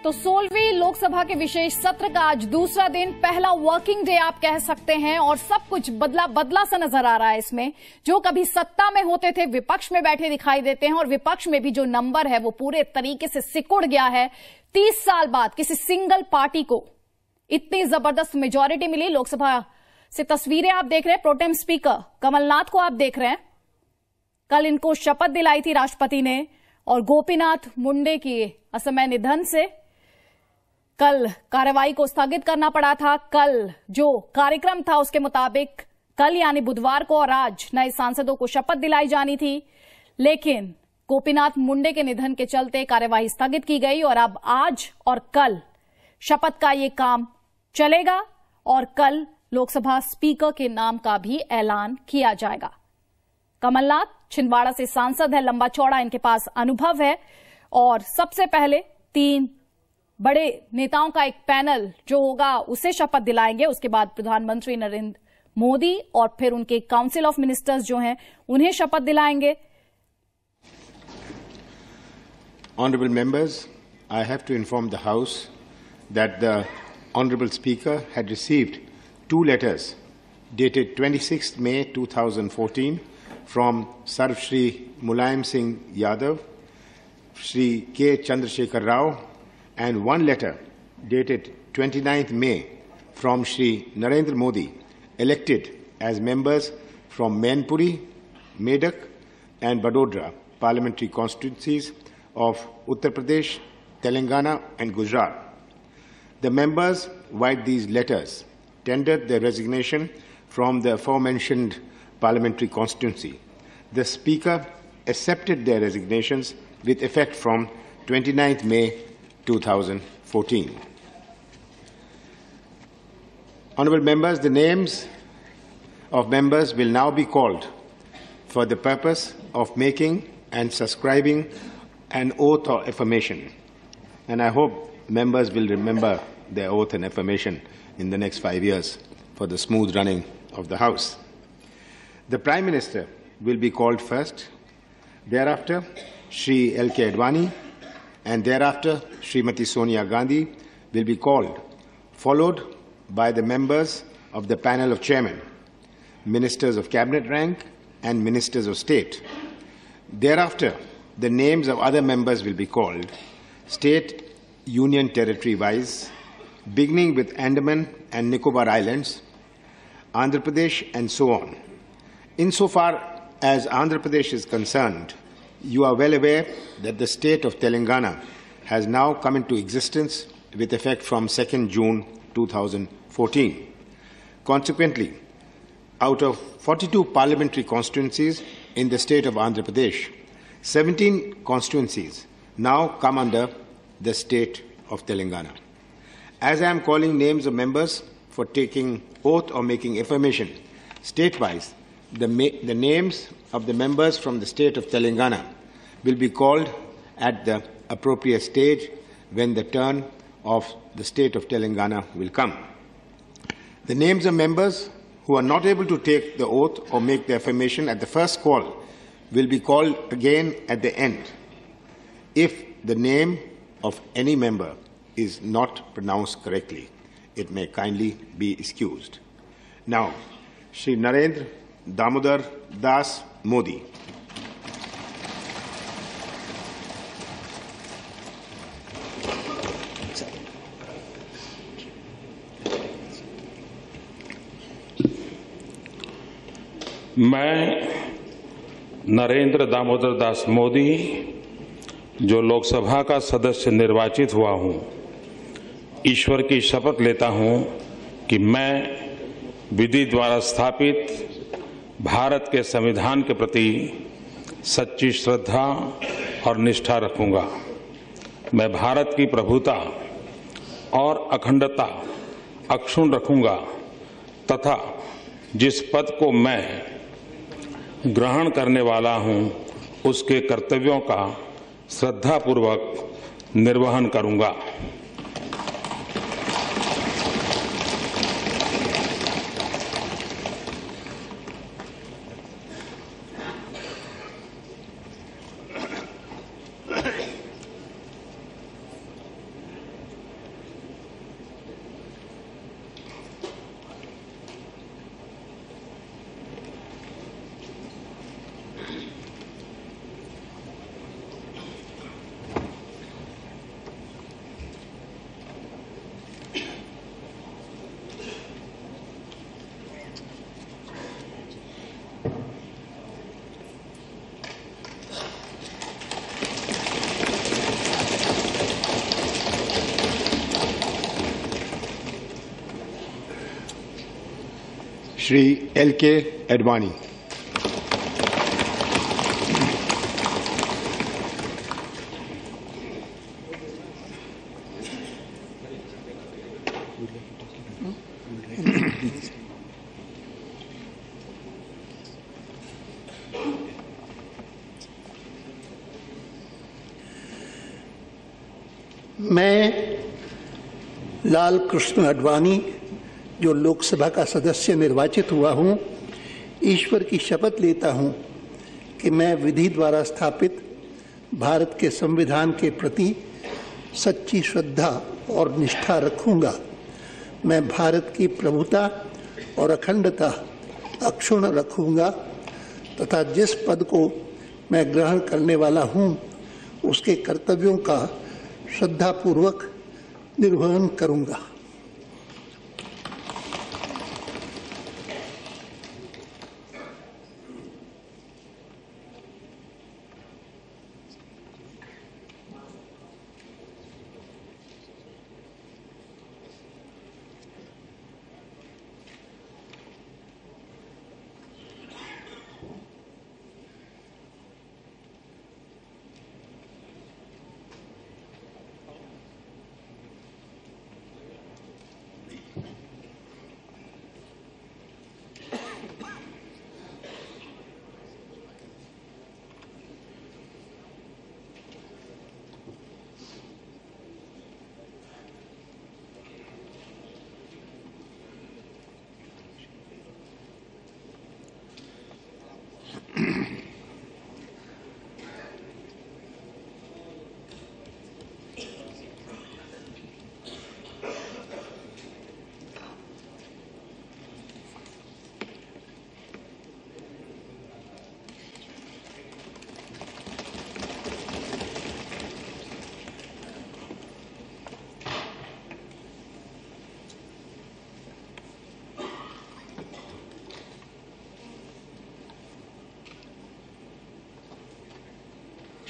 तो 16वीं लोकसभा के विशेष सत्र का आज दूसरा दिन, पहला वर्किंग डे आप कह सकते हैं, और सब कुछ बदला बदला सा नजर आ रहा है। इसमें जो कभी सत्ता में होते थे विपक्ष में बैठे दिखाई देते हैं, और विपक्ष में भी जो नंबर है वो पूरे तरीके से सिकुड़ गया है। 30 साल बाद किसी सिंगल पार्टी को इतनी जबरदस्त मेजॉरिटी मिली। लोकसभा से तस्वीरें आप देख रहे हैं, प्रोटेम स्पीकर कमलनाथ को आप देख रहे हैं। कल इनको शपथ दिलाई थी राष्ट्रपति ने, और गोपीनाथ मुंडे की असमय निधन से कल कार्यवाही को स्थगित करना पड़ा था। कल जो कार्यक्रम था उसके मुताबिक कल यानी बुधवार को और आज नए सांसदों को शपथ दिलाई जानी थी, लेकिन गोपीनाथ मुंडे के निधन के चलते कार्यवाही स्थगित की गई। और अब आज और कल शपथ का ये काम चलेगा, और कल लोकसभा स्पीकर के नाम का भी ऐलान किया जाएगा। कमलनाथ छिंदवाड़ा से सांसद है, लंबा चौड़ा इनके पास अनुभव है, और सबसे पहले 3 बड़े नेताओं का एक पैनल जो होगा उसे शपथ दिलाएंगे। उसके बाद प्रधानमंत्री नरेंद्र मोदी और फिर उनके काउंसिल ऑफ मिनिस्टर्स जो हैं उन्हें शपथ दिलाएंगे। Honorable members, I have to inform the House that the Honorable Speaker had received 2 letters dated 26th May 2014 from Sarv Shri Mulayam Singh Yadav, Shri K. Chandrasekhar Rao, and 1 letter dated 29th May from Shri Narendra Modi, elected as members from Mainpuri, Medak, and Vadodara parliamentary constituencies of Uttar Pradesh, Telangana, and Gujarat. The members, via these letters, tendered their resignation from the aforementioned parliamentary constituency. The Speaker accepted their resignations with effect from 29th May 2014. Honourable members, the names of members will now be called for the purpose of making and subscribing an oath or affirmation. And I hope members will remember their oath and affirmation in the next 5 years for the smooth running of the House. The Prime Minister will be called first, thereafter Shri L.K. Advani, and thereafter Srimati Sonia Gandhi will be called, followed by the members of the panel of chairmen, ministers of cabinet rank and ministers of state. Thereafter, the names of other members will be called, state, union territory wise, beginning with Andaman and Nicobar Islands, Andhra Pradesh, and so on. Insofar as Andhra Pradesh is concerned, you are well aware that the state of Telangana has now come into existence with effect from 2nd June 2014. Consequently, out of 42 parliamentary constituencies in the state of Andhra Pradesh, 17 constituencies now come under the state of Telangana. As I am calling names of members for taking oath or making affirmation state-wise, the names of the members from the state of Telangana will be called at the appropriate stage when the turn of the state of Telangana will come. The names of members who are not able to take the oath or make the affirmation at the first call will be called again at the end. If the name of any member is not pronounced correctly, it may kindly be excused. Now, Shri Narendra Damodar Das Modi. मैं नरेंद्र दामोदर दास मोदी, जो लोकसभा का सदस्य निर्वाचित हुआ हूं, ईश्वर की शपथ लेता हूं कि मैं विधि द्वारा स्थापित भारत के संविधान के प्रति सच्ची श्रद्धा और निष्ठा रखूंगा। मैं भारत की प्रभुता और अखंडता अक्षुण्ण रखूंगा तथा जिस पद को मैं ग्रहण करने वाला हूं उसके कर्तव्यों का श्रद्धापूर्वक निर्वहन करूंगा। Shri L.K. Advani. मैं लाल कृष्ण आडवाणी, जो लोकसभा का सदस्य निर्वाचित हुआ हूं, ईश्वर की शपथ लेता हूं कि मैं विधि द्वारा स्थापित भारत के संविधान के प्रति सच्ची श्रद्धा और निष्ठा रखूंगा। मैं भारत की प्रभुता और अखंडता अक्षुण्ण रखूंगा तथा जिस पद को मैं ग्रहण करने वाला हूं, उसके कर्तव्यों का श्रद्धापूर्वक निर्वहन करूंगा।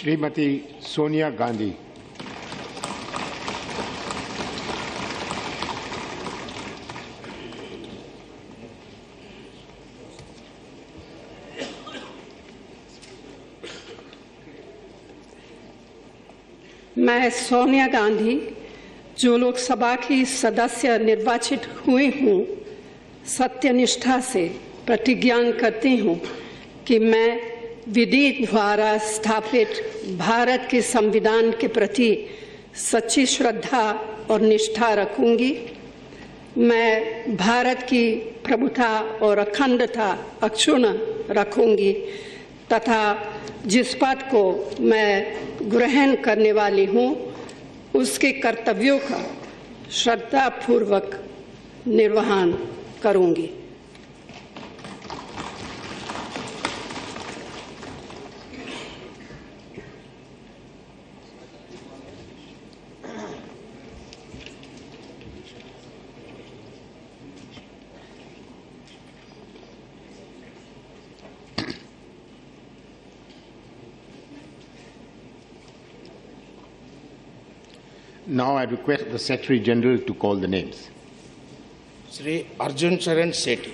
Srimati Sonia Gandhi. मैं सोनिया गांधी, जो लोकसभा की सदस्य निर्वाचित हुई हूँ, सत्यनिष्ठा से प्रतिज्ञा करती हूँ कि मैं विधि द्वारा स्थापित भारत के संविधान के प्रति सच्ची श्रद्धा और निष्ठा रखूंगी। मैं भारत की प्रभुता और अखंडता अक्षुण्ण रखूंगी तथा जिस पद को मैं ग्रहण करने वाली हूँ, उसके कर्तव्यों का श्रद्धापूर्वक निर्वहन करूंगी। Now I request the Secretary General to call the names. Shri Arjun Charan Sethi.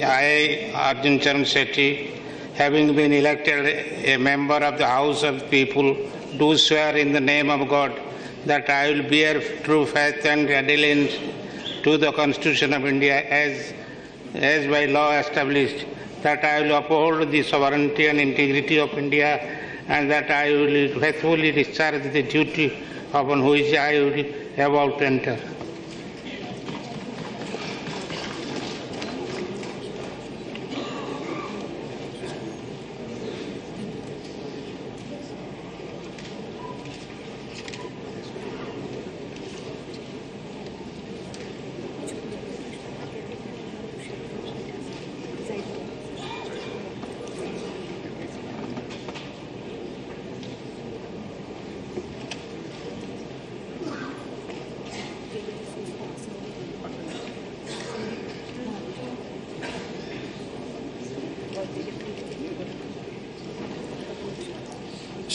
I, Arjun Charan Sethi, having been elected a member of the House of People, do swear in the name of God that I will bear true faith and allegiance to the Constitution of India as by law established, that I will uphold the sovereignty and integrity of India, and that I will faithfully discharge the duty upon which I will about to enter.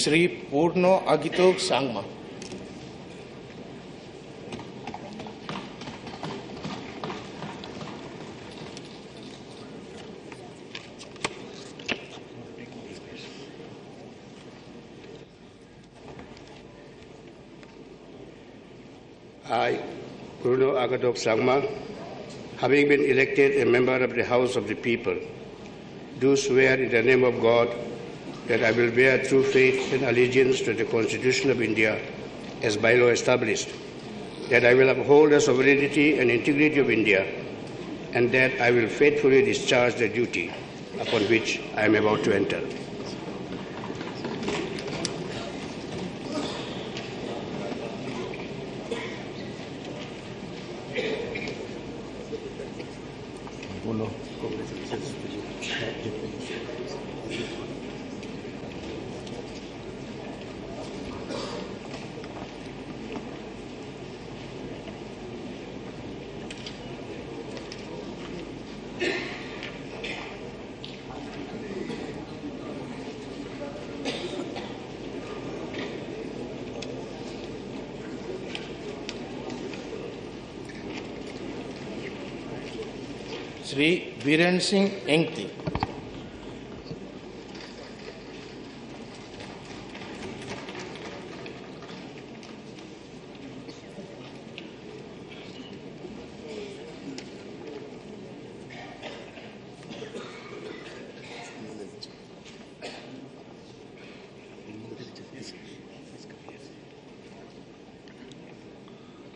Shri Purna अगितोक Sangma. I, Bruno Agadok Sangma, having been elected a member of the House of the People, do swear in the name of God that I will bear true faith and allegiance to the Constitution of India as by law established, that I will uphold the sovereignty and integrity of India, and that I will faithfully discharge the duty upon which I am about to enter. Shri Biren Singh एंगती।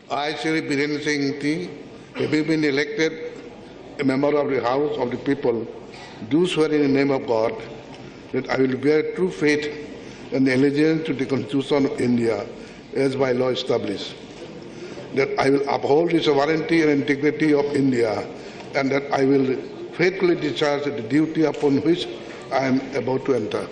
I, Shri Biren Singh Engti, having been elected a member of the House of the People, do swear in the name of God that I will bear true faith and allegiance to the Constitution of India as by law established, that I will uphold the sovereignty and integrity of India, and that I will faithfully discharge the duty upon which I am about to enter.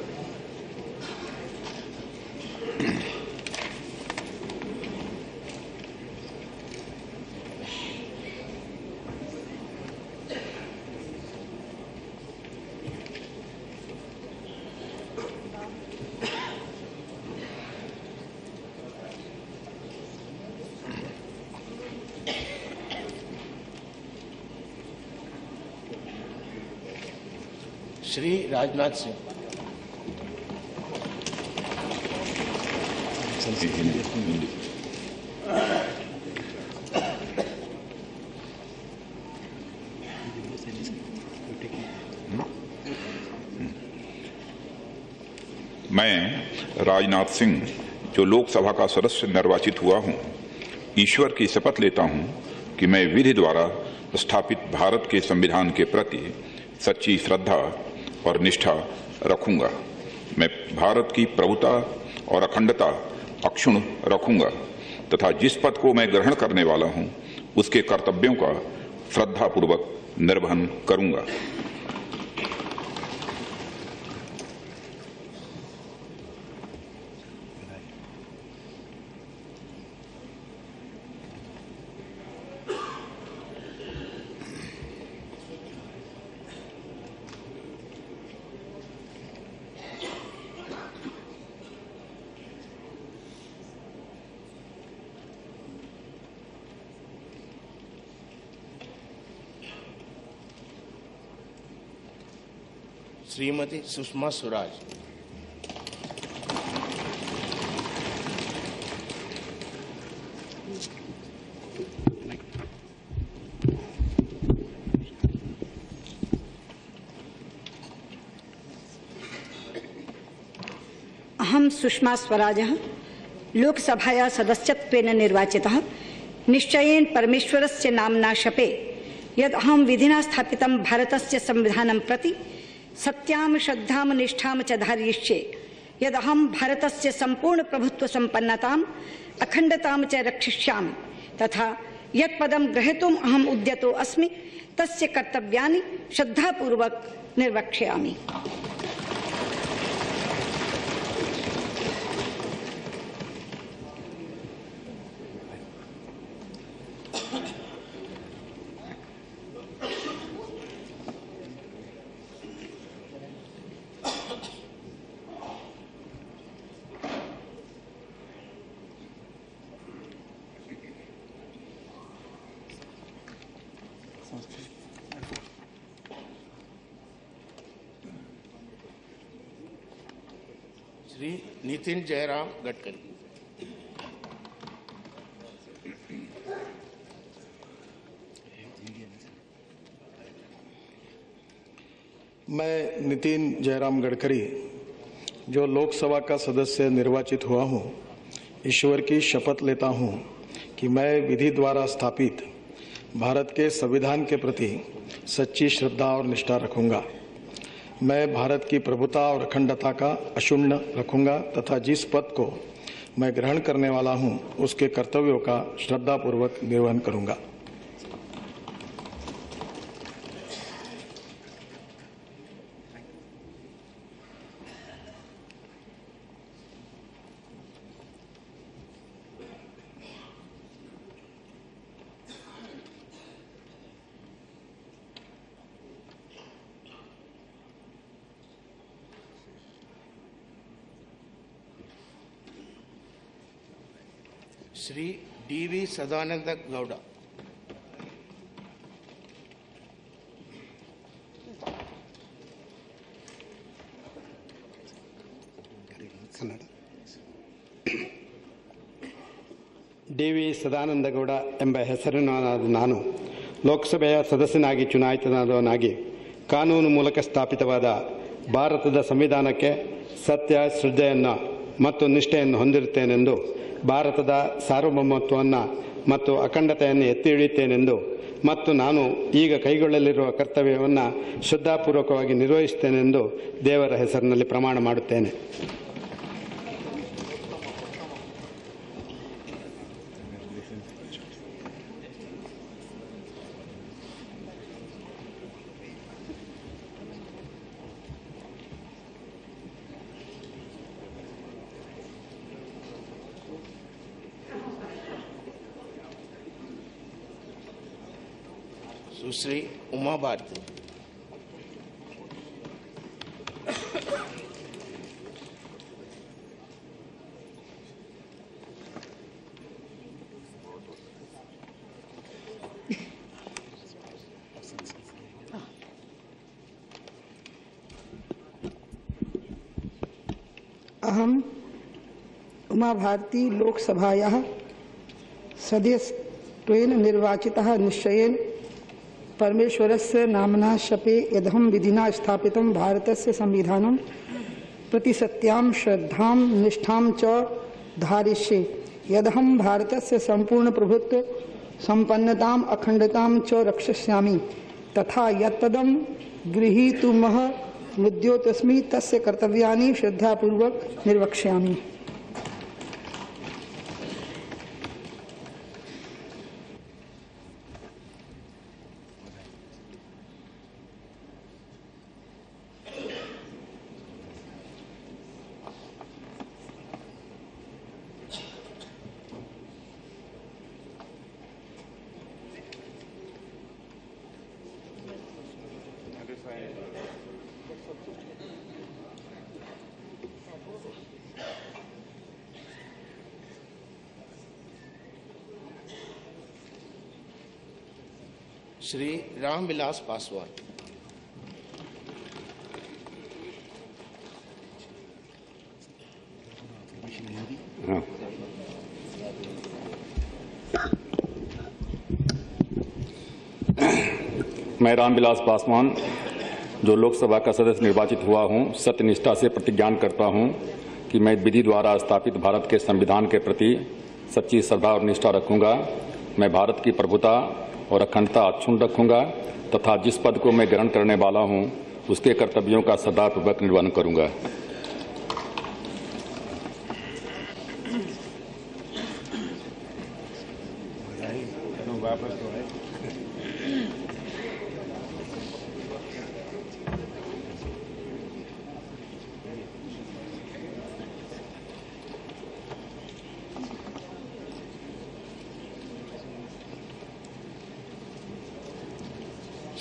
Shri Rajnath Singh. मैं राजनाथ सिंह, जो लोकसभा का सदस्य निर्वाचित हुआ हूं, ईश्वर की शपथ लेता हूं कि मैं विधि द्वारा स्थापित भारत के संविधान के प्रति सच्ची श्रद्धा और निष्ठा रखूंगा। मैं भारत की प्रभुता और अखंडता अक्षुण्ण रखूंगा तथा जिस पद को मैं ग्रहण करने वाला हूं, उसके कर्तव्यों का श्रद्धापूर्वक निर्वहन करूंगा। श्रीमती सुषमा स्वराज। अहं सुषमा स्वराजः लोकसभाया सदस्यत्वेन निर्वाचितः निश्चयेन परमेश्वरस्य नाम्ना शपे यद् अहं विधिना स्थापितं भारतस्य संविधानं प्रति सत्यां श्रद्धां निष्ठां च धारयिष्ये, यदहं भारतस्य संपूर्ण प्रभुत्व संपन्नताम् अखंडतां च रक्षिष्यामि तथा यत् पदं ग्रहीतुम् अहम् उद्यतो अस्मि तस्य कर्तव्यानि श्रद्धापूर्वक निर्वक्ष्यामि। श्री नितिन जयराम गडकरी। मैं नितिन जयराम गडकरी जो लोकसभा का सदस्य निर्वाचित हुआ हूं, ईश्वर की शपथ लेता हूं कि मैं विधि द्वारा स्थापित भारत के संविधान के प्रति सच्ची श्रद्धा और निष्ठा रखूंगा। मैं भारत की प्रभुता और अखंडता का अक्षुण्ण रखूंगा तथा जिस पद को मैं ग्रहण करने वाला हूं, उसके कर्तव्यों का श्रद्धापूर्वक निर्वहन करूंगा। श्री डी.वी. सदानंद गौड़ा। ಡಿ.ವಿ. ಸದಾನಂದಗೌಡ ಎಂಬ ಹೆಸರಿನವನಾದ ನಾನು ಲೋಕಸಭೆಯ ಸದಸ್ಯನಾಗಿ ಚುನಾಯಿತನಾದವನಾಗಿ ಕಾನೂನು ಮೂಲಕ ಸ್ಥಾಪಿತವಾದ ಭಾರತದ ಸಂವಿಧಾನಕ್ಕೆ ಸತ್ಯ, ಶ್ರದ್ಧೆಯನ್ನು ಮತ್ತು ನಿಷ್ಠೆಯನ್ನು ಹೊಂದಿರುತ್ತೇನೆಂದು, ಭಾರತದ ಸಾರ್ವಭೌಮತ್ವವನ್ನು ಮತ್ತು ಅಖಂಡತೆಯನ್ನು ಎತ್ತಿ ಹಿಡಿಯುತ್ತೇನೆಂದು ಮತ್ತು ನಾನು ಈಗ ಕೈಗೊಳ್ಳಲಿರುವ ಕರ್ತವ್ಯವನ್ನು ಶ್ರದ್ಧಾಪೂರ್ವಕವಾಗಿ ನಿರ್ವಹಿಸುತ್ತೇನೆಂದು ದೇವರ ಹೆಸರಿನಲ್ಲಿ ಪ್ರಮಾಣ ಮಾಡುತ್ತೇನೆ. सुश्री उमा भारती। अहम उमा भारती लोकसभायाः सदस्यत्वेन निर्वाचितः निश्चयेन परमेश्वरस्य नाम्ना शपे यदहं विधिना स्थापितं भारतस्य संविधानं प्रति सत्यां श्रद्धां निष्ठां च धारयिष्ये। यदहं भारतस्य संपूर्ण प्रभुत्व संपन्नताम् अखंडतां च रक्षयिष्यामि तथा यत्तदं गृहीतुमह मुद्योतस्मि तस्य कर्तव्यानि श्रद्धापूर्वक निर्वक्ष्यामि। श्री रामविलास पासवान। मैं रामविलास पासवान जो लोकसभा का सदस्य निर्वाचित हुआ हूं, सत्यनिष्ठा से प्रतिज्ञान करता हूं कि मैं विधि द्वारा स्थापित भारत के संविधान के प्रति सच्ची श्रद्धा और निष्ठा रखूंगा। मैं भारत की प्रभुता और अखंडता अक्षुण्ण रखूंगा तथा जिस पद को मैं ग्रहण करने वाला हूं, उसके कर्तव्यों का सदापूर्वक निर्वहन करूंगा।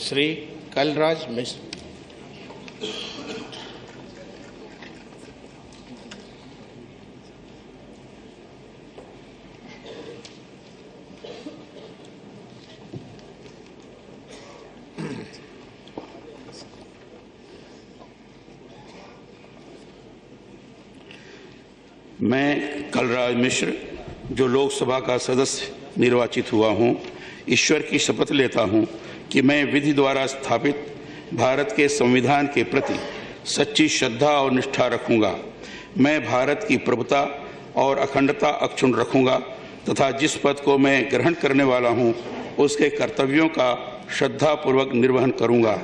श्री कलराज मिश्र। मैं कलराज मिश्र, जो लोकसभा का सदस्य निर्वाचित हुआ हूं, ईश्वर की शपथ लेता हूं कि मैं विधि द्वारा स्थापित भारत के संविधान के प्रति सच्ची श्रद्धा और निष्ठा रखूंगा। मैं भारत की प्रभुता और अखंडता अक्षुण्ण रखूंगा तथा जिस पद को मैं ग्रहण करने वाला हूं, उसके कर्तव्यों का श्रद्धापूर्वक निर्वहन करूंगा।